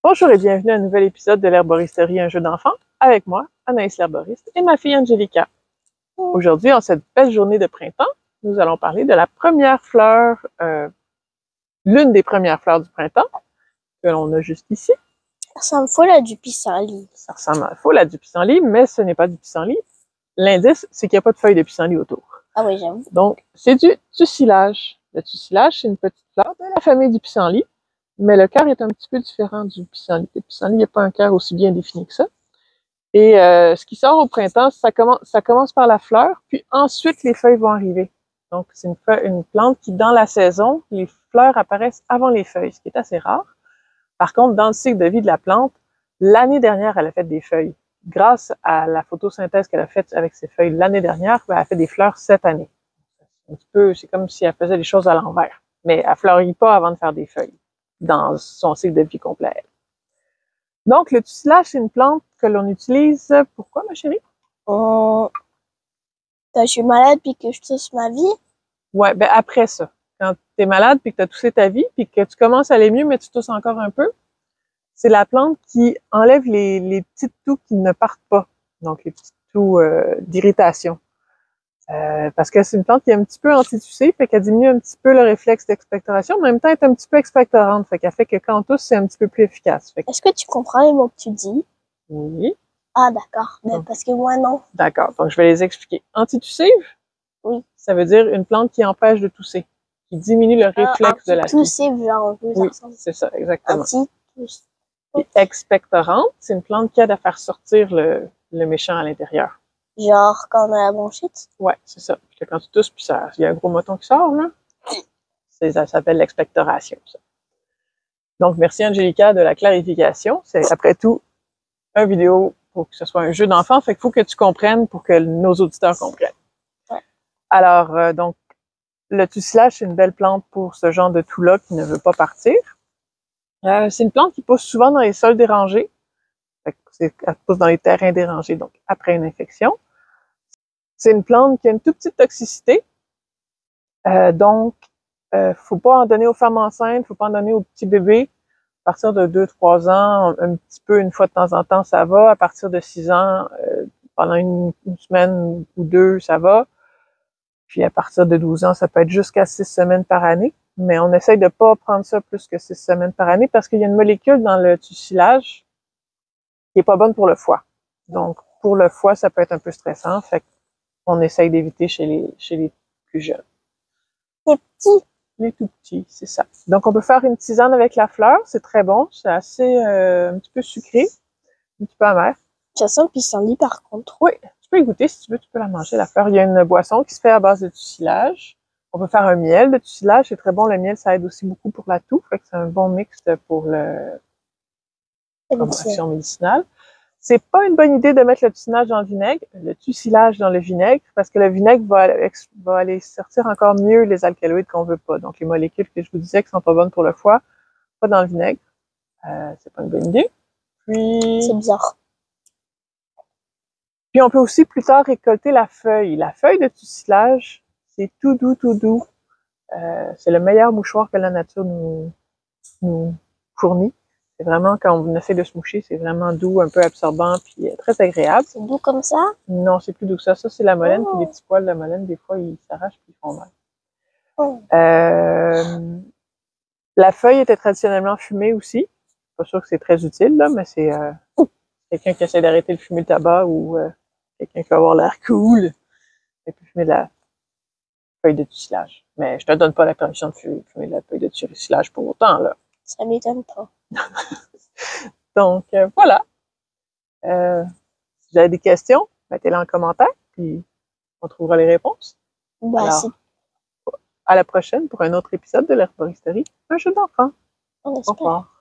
Bonjour et bienvenue à un nouvel épisode de l'Herboristerie, un jeu d'enfant, avec moi, Anaïs l'herboriste, et ma fille Angélica. Aujourd'hui, en cette belle journée de printemps, nous allons parler de la première fleur, l'une des premières fleurs du printemps, que l'on a juste ici. Ça ressemble full à du pissenlit. Ça ressemble full à du pissenlit, mais ce n'est pas du pissenlit. L'indice, c'est qu'il n'y a pas de feuilles de pissenlit autour. Ah oui, j'avoue. Donc, c'est du tussilage. Le tussilage, c'est une petite fleur de la famille du pissenlit, mais le cœur est un petit peu différent du pissenlit. Le pissenlit, il n'y a pas un cœur aussi bien défini que ça. Et ce qui sort au printemps, ça commence par la fleur, puis ensuite les feuilles vont arriver. Donc, c'est une plante qui, dans la saison, les fleurs apparaissent avant les feuilles, ce qui est assez rare. Par contre, dans le cycle de vie de la plante, l'année dernière, elle a fait des feuilles. Grâce à la photosynthèse qu'elle a faite avec ses feuilles l'année dernière, elle a fait des fleurs cette année. Un petit peu, c'est comme si elle faisait les choses à l'envers. Mais elle fleurit pas avant de faire des feuilles dans son cycle de vie complet. Donc, le tussilage, c'est une plante que l'on utilise. Pourquoi, ma chérie? Quand je suis malade puis que je tousse ma vie. Ouais, ben après ça. Quand tu es malade puis que tu as toussé ta vie puis que tu commences à aller mieux, mais tu tousses encore un peu, c'est la plante qui enlève les petites toux qui ne partent pas. Donc, les petites toux d'irritation. Parce que c'est une plante qui est un petit peu antitussée, fait qu'elle diminue un petit peu le réflexe d'expectoration, mais en même temps, elle est un petit peu expectorante, fait qu'elle fait que quand on tousse, c'est un petit peu plus efficace. Est-ce que tu comprends les mots que tu dis? Oui. Ah, d'accord. Mais parce que moi, non. D'accord. Donc, je vais les expliquer. Antitussive? Oui. Ça veut dire une plante qui empêche de tousser, qui diminue le réflexe de la toux. Antitussive, genre un peu. Oui, c'est ça, exactement. Antitussive. Et expectorante, c'est une plante qui aide à faire sortir le méchant à l'intérieur. Genre quand on a la bronchite? Ouais, c'est ça. Puis quand tu tousses, puis il y a un gros moton qui sort, là. Ça s'appelle l'expectoration, ça. Donc, merci Angélica de la clarification. C'est après tout une vidéo pour que ce soit un jeu d'enfant, fait qu'il faut que tu comprennes pour que nos auditeurs comprennent. Ouais. Alors, donc, le tussilage, c'est une belle plante pour ce genre de toux-là qui ne veut pas partir. C'est une plante qui pousse souvent dans les sols dérangés. Elle pousse dans les terrains dérangés, donc après une infection. C'est une plante qui a une toute petite toxicité. Donc, faut pas en donner aux femmes enceintes, faut pas en donner aux petits bébés. À partir de 2-3 ans, un petit peu, une fois de temps en temps, ça va. À partir de 6 ans, pendant une semaine ou deux, ça va. Puis à partir de 12 ans, ça peut être jusqu'à 6 semaines par année. Mais on essaye de pas prendre ça plus que 6 semaines par année parce qu'il y a une molécule dans le tussilage qui est pas bonne pour le foie. Donc, pour le foie, ça peut être un peu stressant. Fait qu'on essaye d'éviter chez les plus jeunes. Les petits. Les tout petits, c'est ça. Donc, on peut faire une tisane avec la fleur. C'est très bon. C'est assez, un petit peu sucré, un petit peu amer. Ça sent le pissenlit, par contre. Oui, tu peux y goûter si tu veux. Tu peux la manger, la fleur. Il y a une boisson qui se fait à base de tussilage. On peut faire un miel de tussilage. C'est très bon. Le miel, ça aide aussi beaucoup pour la toux. Fait que c'est un bon mix pour comme action médicinale. C'est pas une bonne idée de mettre le tussilage dans le vinaigre, le tussilage dans le vinaigre, parce que le vinaigre va aller sortir encore mieux les alcaloïdes qu'on veut pas. Donc, les molécules que je vous disais qui sont pas bonnes pour le foie, pas dans le vinaigre. C'est pas une bonne idée. C'est bizarre. Puis, on peut aussi plus tard récolter la feuille. La feuille de tussilage, c'est tout doux, tout doux. C'est le meilleur mouchoir que la nature nous fournit. C'est vraiment, quand on essaie de se moucher, c'est vraiment doux, un peu absorbant, puis très agréable. C'est doux comme ça? Non, c'est plus doux que ça. Ça, c'est la mollène, puis les petits poils de la mollène, des fois, ils s'arrachent puis ils font mal. La feuille était traditionnellement fumée aussi. Pas sûr que c'est très utile, là, mais c'est quelqu'un qui essaie d'arrêter de fumer le tabac ou quelqu'un qui veut avoir l'air cool. Il peut fumer de la feuille de tussilage. Mais je te donne pas la permission de fumer de la feuille de tussilage pour autant, là. Ça m'étonne pas. Donc, voilà. Si vous avez des questions, mettez-les en commentaire, puis on trouvera les réponses. Bah, alors, à la prochaine pour un autre épisode de l'Herboristerie, un jeu d'enfant. On espère. Au revoir.